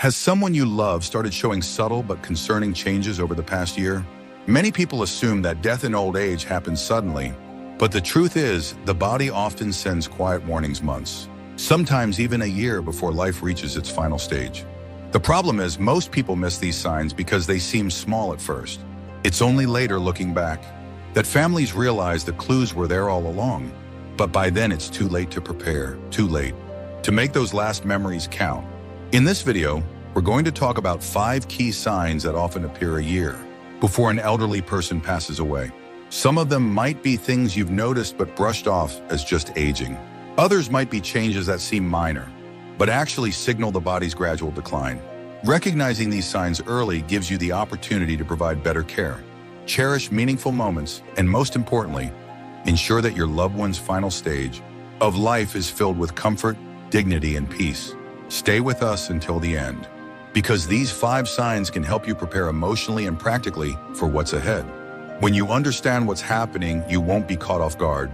Has someone you love started showing subtle but concerning changes over the past year? Many people assume that death in old age happens suddenly, but the truth is, the body often sends quiet warnings months, sometimes even a year before life reaches its final stage. The problem is, most people miss these signs because they seem small at first. It's only later, looking back, that families realize the clues were there all along. But by then it's too late to prepare, too late to make those last memories count. In this video, we're going to talk about 5 key signs that often appear a year before an elderly person passes away. Some of them might be things you've noticed but brushed off as just aging. Others might be changes that seem minor, but actually signal the body's gradual decline. Recognizing these signs early gives you the opportunity to provide better care, cherish meaningful moments, and most importantly, ensure that your loved one's final stage of life is filled with comfort, dignity, and peace. Stay with us until the end, because these 5 signs can help you prepare emotionally and practically for what's ahead. When you understand what's happening, you won't be caught off guard.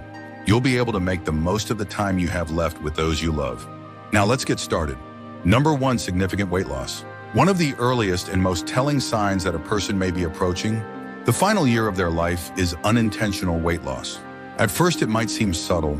You'll be able to make the most of the time you have left with those you love. Now let's get started. Number 1, significant weight loss. One of the earliest and most telling signs that a person may be approaching the final year of their life is unintentional weight loss. At first, it might seem subtle: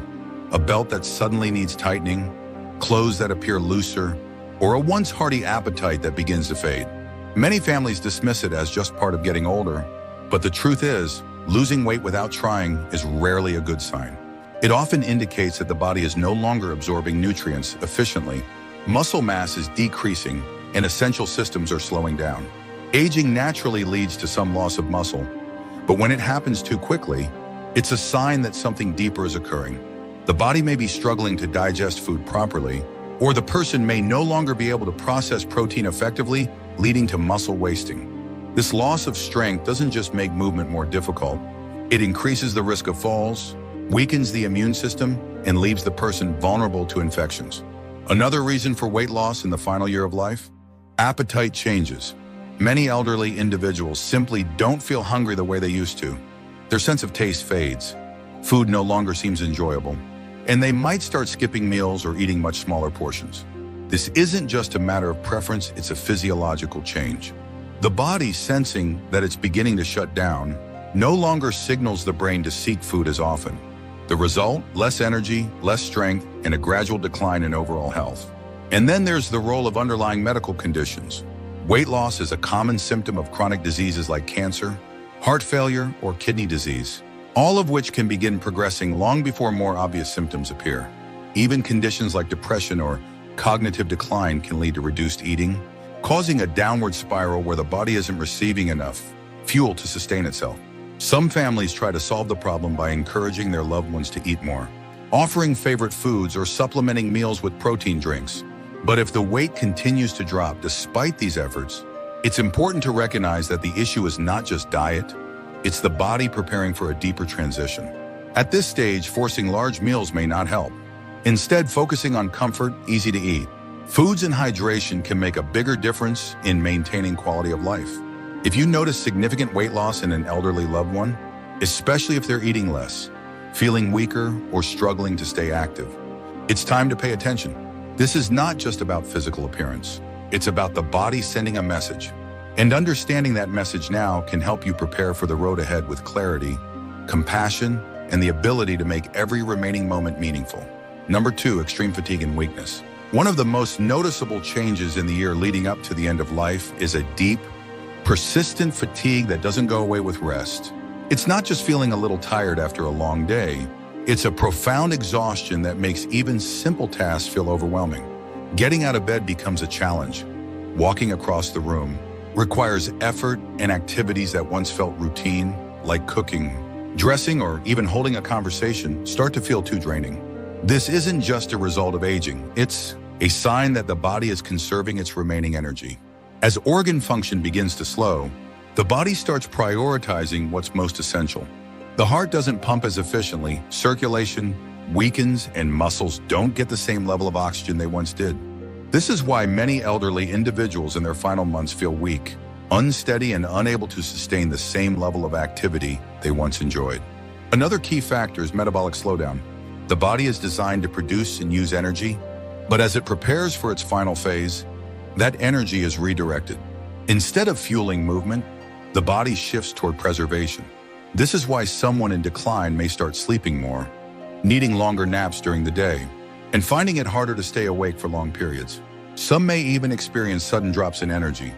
a belt that suddenly needs tightening, clothes that appear looser, or a once hearty appetite that begins to fade. Many families dismiss it as just part of getting older, but the truth is, losing weight without trying is rarely a good sign. It often indicates that the body is no longer absorbing nutrients efficiently, muscle mass is decreasing, and essential systems are slowing down. Aging naturally leads to some loss of muscle, but when it happens too quickly, it's a sign that something deeper is occurring. The body may be struggling to digest food properly, or the person may no longer be able to process protein effectively, leading to muscle wasting. This loss of strength doesn't just make movement more difficult, it increases the risk of falls, weakens the immune system, and leaves the person vulnerable to infections. Another reason for weight loss in the final year of life? Appetite changes. Many elderly individuals simply don't feel hungry the way they used to. Their sense of taste fades, food no longer seems enjoyable, and they might start skipping meals or eating much smaller portions. This isn't just a matter of preference, it's a physiological change. The body, sensing that it's beginning to shut down, no longer signals the brain to seek food as often. The result? Less energy, less strength, and a gradual decline in overall health. And then there's the role of underlying medical conditions. Weight loss is a common symptom of chronic diseases like cancer, heart failure, or kidney disease, all of which can begin progressing long before more obvious symptoms appear. Even conditions like depression or cognitive decline can lead to reduced eating, causing a downward spiral where the body isn't receiving enough fuel to sustain itself. Some families try to solve the problem by encouraging their loved ones to eat more, offering favorite foods or supplementing meals with protein drinks. But if the weight continues to drop despite these efforts, it's important to recognize that the issue is not just diet, it's the body preparing for a deeper transition. At this stage, forcing large meals may not help. Instead, focusing on comfort, easy to eat foods and hydration can make a bigger difference in maintaining quality of life. If you notice significant weight loss in an elderly loved one, especially if they're eating less, feeling weaker, or struggling to stay active, it's time to pay attention. This is not just about physical appearance. It's about the body sending a message. And understanding that message now can help you prepare for the road ahead with clarity, compassion, and the ability to make every remaining moment meaningful. Number 2, extreme fatigue and weakness. One of the most noticeable changes in the year leading up to the end of life is a deep, persistent fatigue that doesn't go away with rest. It's not just feeling a little tired after a long day. It's a profound exhaustion that makes even simple tasks feel overwhelming. Getting out of bed becomes a challenge. Walking across the room requires effort, and activities that once felt routine, like cooking, dressing, or even holding a conversation, start to feel too draining. This isn't just a result of aging, it's a sign that the body is conserving its remaining energy. As organ function begins to slow, the body starts prioritizing what's most essential. The heart doesn't pump as efficiently, circulation weakens, and muscles don't get the same level of oxygen they once did. This is why many elderly individuals in their final months feel weak, unsteady, and unable to sustain the same level of activity they once enjoyed. Another key factor is metabolic slowdown. The body is designed to produce and use energy, but as it prepares for its final phase, that energy is redirected. Instead of fueling movement, the body shifts toward preservation. This is why someone in decline may start sleeping more, needing longer naps during the day, and finding it harder to stay awake for long periods. Some may even experience sudden drops in energy,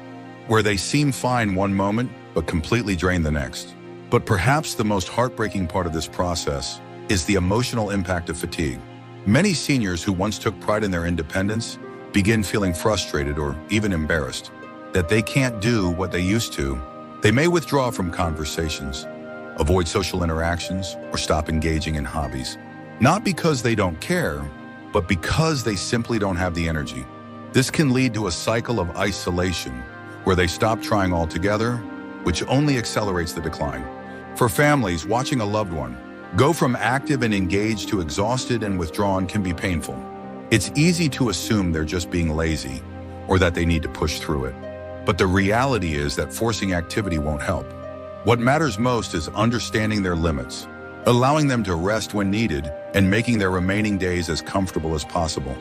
where they seem fine one moment but completely drain the next. But perhaps the most heartbreaking part of this process is the emotional impact of fatigue. Many seniors who once took pride in their independence begin feeling frustrated or even embarrassed that they can't do what they used to. They may withdraw from conversations, avoid social interactions, or stop engaging in hobbies. Not because they don't care, but because they simply don't have the energy. This can lead to a cycle of isolation where they stop trying altogether, which only accelerates the decline. For families, watching a loved one go from active and engaged to exhausted and withdrawn can be painful. It's easy to assume they're just being lazy or that they need to push through it. But the reality is that forcing activity won't help. What matters most is understanding their limits, allowing them to rest when needed, and making their remaining days as comfortable as possible.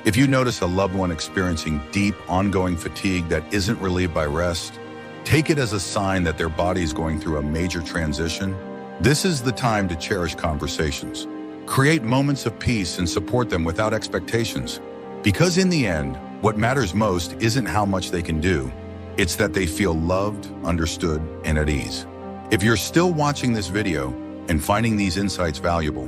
If you notice a loved one experiencing deep, ongoing fatigue that isn't relieved by rest, take it as a sign that their body is going through a major transition. This is the time to cherish conversations. Create moments of peace and support them without expectations. Because in the end, what matters most isn't how much they can do. It's that they feel loved, understood, and at ease. If you're still watching this video and finding these insights valuable,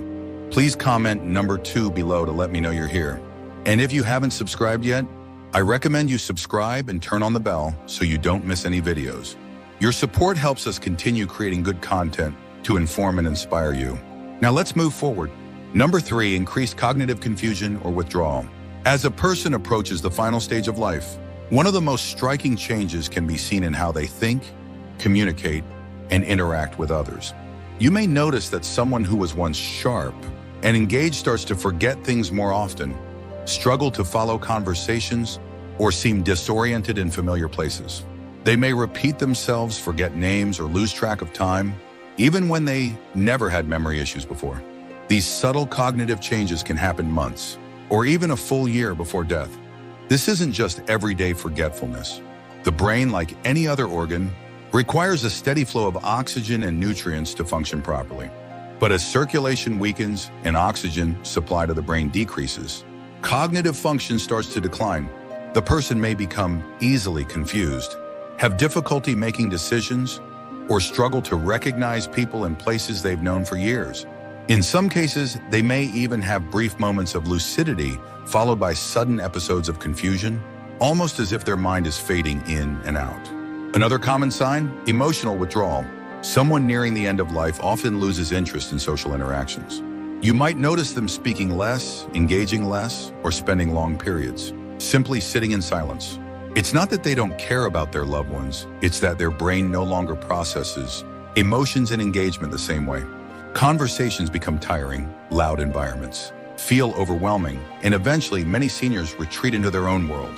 please comment number 2 below to let me know you're here. And if you haven't subscribed yet, I recommend you subscribe and turn on the bell so you don't miss any videos. Your support helps us continue creating good content to inform and inspire you. Now let's move forward. Number 3, increased cognitive confusion or withdrawal. As a person approaches the final stage of life, one of the most striking changes can be seen in how they think, communicate, and interact with others. You may notice that someone who was once sharp and engaged starts to forget things more often, struggle to follow conversations, or seem disoriented in familiar places. They may repeat themselves, forget names, or lose track of time, even when they never had memory issues before. These subtle cognitive changes can happen months, or even a full year before death. This isn't just everyday forgetfulness. The brain, like any other organ, requires a steady flow of oxygen and nutrients to function properly. But as circulation weakens and oxygen supply to the brain decreases, cognitive function starts to decline. The person may become easily confused, have difficulty making decisions, or struggle to recognize people and places they've known for years. In some cases, they may even have brief moments of lucidity followed by sudden episodes of confusion, almost as if their mind is fading in and out. Another common sign, emotional withdrawal. Someone nearing the end of life often loses interest in social interactions. You might notice them speaking less, engaging less, or spending long periods, simply sitting in silence. It's not that they don't care about their loved ones, it's that their brain no longer processes emotions and engagement the same way. Conversations become tiring, loud environments feel overwhelming, and eventually many seniors retreat into their own world.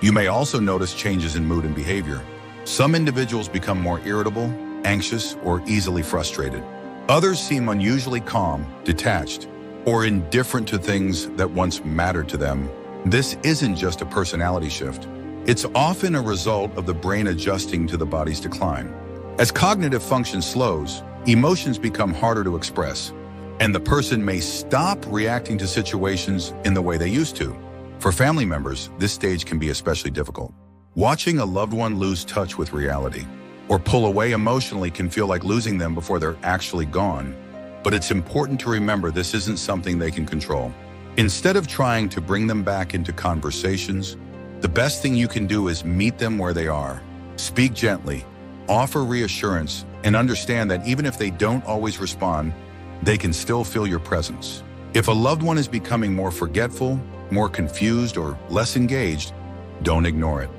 You may also notice changes in mood and behavior. Some individuals become more irritable, anxious, or easily frustrated. Others seem unusually calm, detached, or indifferent to things that once mattered to them. This isn't just a personality shift. It's often a result of the brain adjusting to the body's decline. As cognitive function slows, emotions become harder to express, and the person may stop reacting to situations in the way they used to. For family members, this stage can be especially difficult. Watching a loved one lose touch with reality or pull away emotionally can feel like losing them before they're actually gone. But it's important to remember this isn't something they can control. Instead of trying to bring them back into conversations, the best thing you can do is meet them where they are. Speak gently, offer reassurance, and understand that even if they don't always respond, they can still feel your presence. If a loved one is becoming more forgetful, more confused, or less engaged, don't ignore it.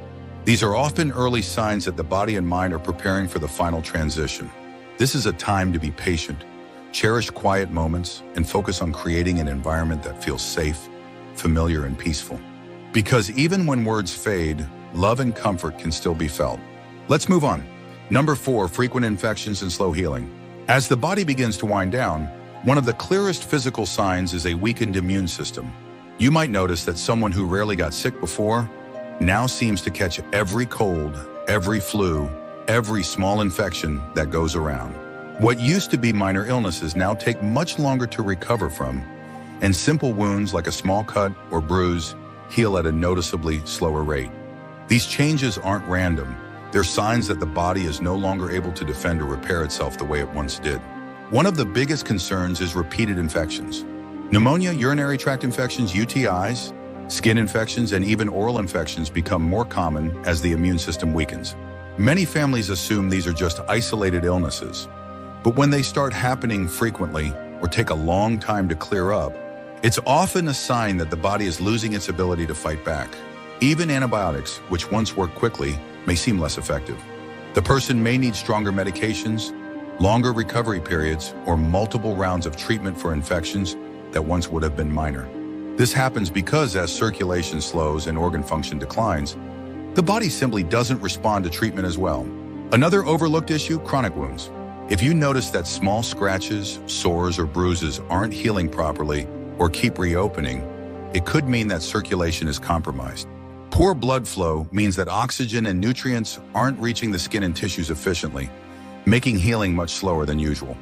These are often early signs that the body and mind are preparing for the final transition. This is a time to be patient, cherish quiet moments, and focus on creating an environment that feels safe, familiar, and peaceful. Because even when words fade, love and comfort can still be felt. Let's move on. Number 4, frequent infections and slow healing. As the body begins to wind down, one of the clearest physical signs is a weakened immune system. You might notice that someone who rarely got sick before now seems to catch every cold, every flu, every small infection that goes around. What used to be minor illnesses now take much longer to recover from, and simple wounds like a small cut or bruise heal at a noticeably slower rate. These changes aren't random. They're signs that the body is no longer able to defend or repair itself the way it once did. One of the biggest concerns is repeated infections. Pneumonia, urinary tract infections, UTIs, skin infections, and even oral infections become more common as the immune system weakens. Many families assume these are just isolated illnesses, but when they start happening frequently or take a long time to clear up, it's often a sign that the body is losing its ability to fight back. Even antibiotics, which once worked quickly, may seem less effective. The person may need stronger medications, longer recovery periods, or multiple rounds of treatment for infections that once would have been minor. This happens because as circulation slows and organ function declines, the body simply doesn't respond to treatment as well. Another overlooked issue, chronic wounds. If you notice that small scratches, sores, or bruises aren't healing properly or keep reopening, it could mean that circulation is compromised. Poor blood flow means that oxygen and nutrients aren't reaching the skin and tissues efficiently, making healing much slower than usual.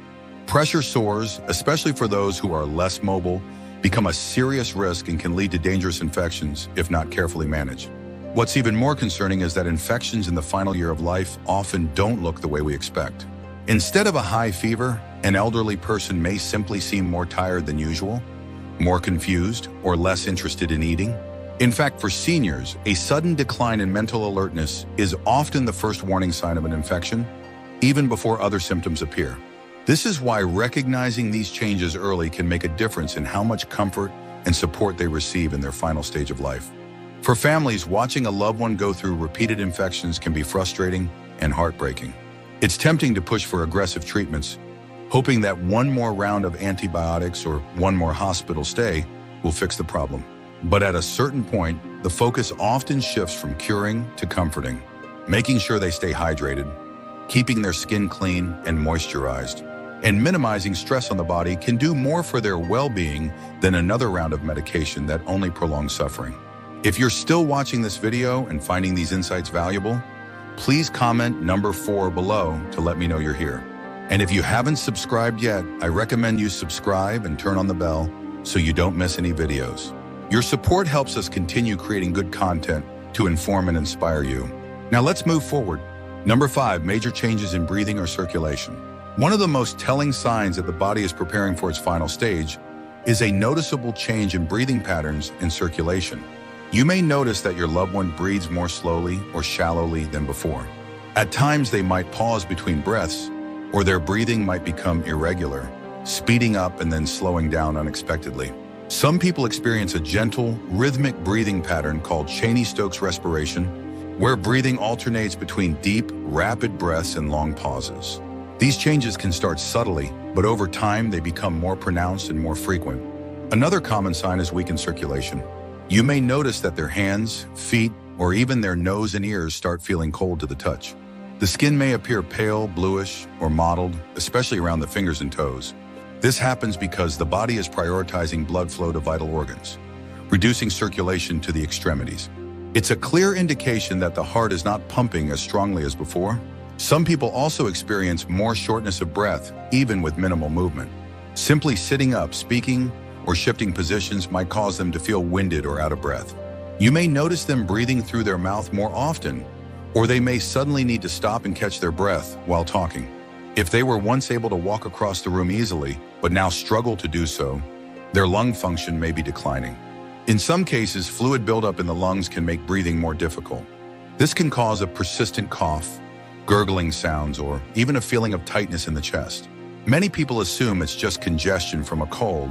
Pressure sores, especially for those who are less mobile, become a serious risk and can lead to dangerous infections if not carefully managed. What's even more concerning is that infections in the final year of life often don't look the way we expect. Instead of a high fever, an elderly person may simply seem more tired than usual, more confused, or less interested in eating. In fact, for seniors, a sudden decline in mental alertness is often the first warning sign of an infection, even before other symptoms appear. This is why recognizing these changes early can make a difference in how much comfort and support they receive in their final stage of life. For families, watching a loved one go through repeated infections can be frustrating and heartbreaking. It's tempting to push for aggressive treatments, hoping that one more round of antibiotics or one more hospital stay will fix the problem. But at a certain point, the focus often shifts from curing to comforting, making sure they stay hydrated, keeping their skin clean and moisturized, and minimizing stress on the body can do more for their well-being than another round of medication that only prolongs suffering. If you're still watching this video and finding these insights valuable, please comment number 4 below to let me know you're here. And if you haven't subscribed yet, I recommend you subscribe and turn on the bell so you don't miss any videos. Your support helps us continue creating good content to inform and inspire you. Now let's move forward. Number 5, major changes in breathing or circulation. One of the most telling signs that the body is preparing for its final stage is a noticeable change in breathing patterns and circulation. You may notice that your loved one breathes more slowly or shallowly than before. At times, they might pause between breaths, or their breathing might become irregular, speeding up and then slowing down unexpectedly. Some people experience a gentle, rhythmic breathing pattern called Cheney-Stokes respiration, where breathing alternates between deep, rapid breaths and long pauses. These changes can start subtly, but over time they become more pronounced and more frequent. Another common sign is weakened circulation. You may notice that their hands, feet, or even their nose and ears start feeling cold to the touch. The skin may appear pale, bluish, or mottled, especially around the fingers and toes. This happens because the body is prioritizing blood flow to vital organs, reducing circulation to the extremities. It's a clear indication that the heart is not pumping as strongly as before. Some people also experience more shortness of breath, even with minimal movement. Simply sitting up, speaking, or shifting positions might cause them to feel winded or out of breath. You may notice them breathing through their mouth more often, or they may suddenly need to stop and catch their breath while talking. If they were once able to walk across the room easily, but now struggle to do so, their lung function may be declining. In some cases, fluid buildup in the lungs can make breathing more difficult. This can cause a persistent cough, gurgling sounds, or even a feeling of tightness in the chest. Many people assume it's just congestion from a cold,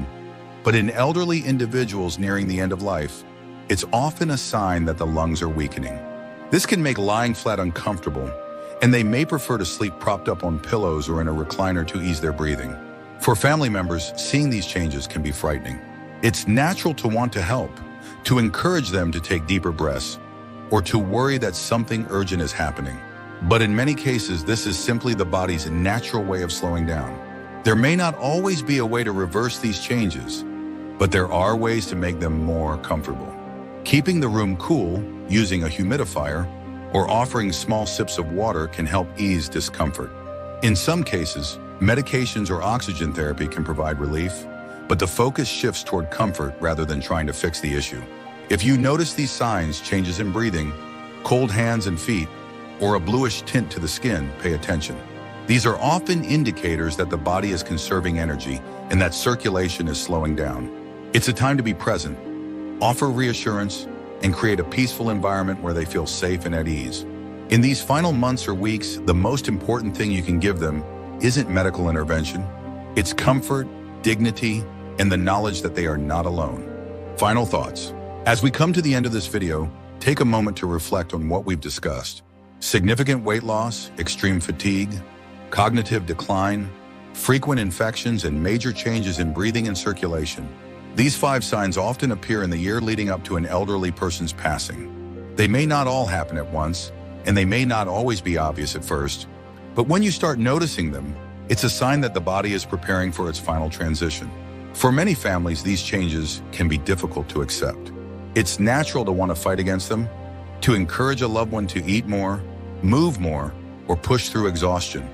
but in elderly individuals nearing the end of life, it's often a sign that the lungs are weakening. This can make lying flat uncomfortable, and they may prefer to sleep propped up on pillows or in a recliner to ease their breathing. For family members, seeing these changes can be frightening. It's natural to want to help, to encourage them to take deeper breaths, or to worry that something urgent is happening. But in many cases, this is simply the body's natural way of slowing down. There may not always be a way to reverse these changes, but there are ways to make them more comfortable. Keeping the room cool, using a humidifier, or offering small sips of water can help ease discomfort. In some cases, medications or oxygen therapy can provide relief, but the focus shifts toward comfort rather than trying to fix the issue. If you notice these signs, changes in breathing, cold hands and feet, or a bluish tint to the skin, pay attention. These are often indicators that the body is conserving energy and that circulation is slowing down. It's a time to be present, offer reassurance, and create a peaceful environment where they feel safe and at ease. In these final months or weeks, the most important thing you can give them isn't medical intervention. It's comfort, dignity, and the knowledge that they are not alone. Final thoughts. As we come to the end of this video, take a moment to reflect on what we've discussed. Significant weight loss, extreme fatigue, cognitive decline, frequent infections, and major changes in breathing and circulation. These 5 signs often appear in the year leading up to an elderly person's passing. They may not all happen at once, and they may not always be obvious at first, but when you start noticing them, it's a sign that the body is preparing for its final transition. For many families, these changes can be difficult to accept. It's natural to want to fight against them, to encourage a loved one to eat more, move more, or push through exhaustion.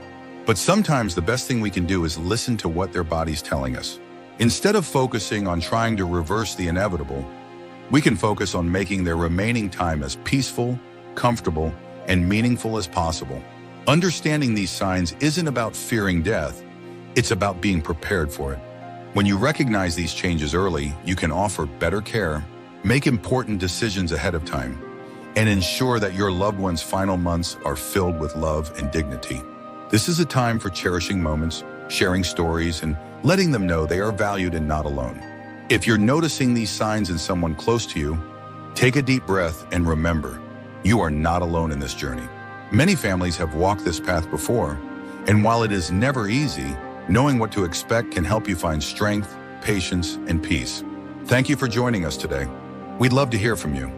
But sometimes the best thing we can do is listen to what their body's telling us. Instead of focusing on trying to reverse the inevitable, we can focus on making their remaining time as peaceful, comfortable, and meaningful as possible. Understanding these signs isn't about fearing death, it's about being prepared for it. When you recognize these changes early, you can offer better care, make important decisions ahead of time, and ensure that your loved one's final months are filled with love and dignity. This is a time for cherishing moments, sharing stories, and letting them know they are valued and not alone. If you're noticing these signs in someone close to you, take a deep breath and remember, you are not alone in this journey. Many families have walked this path before, and while it is never easy, knowing what to expect can help you find strength, patience, and peace. Thank you for joining us today. We'd love to hear from you.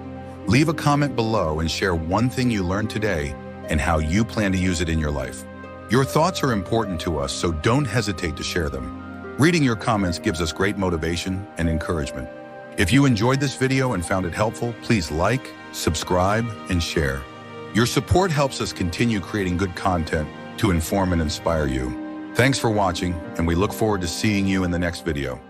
Leave a comment below and share one thing you learned today and how you plan to use it in your life. Your thoughts are important to us, so don't hesitate to share them. Reading your comments gives us great motivation and encouragement. If you enjoyed this video and found it helpful, please like, subscribe, and share. Your support helps us continue creating good content to inform and inspire you. Thanks for watching, and we look forward to seeing you in the next video.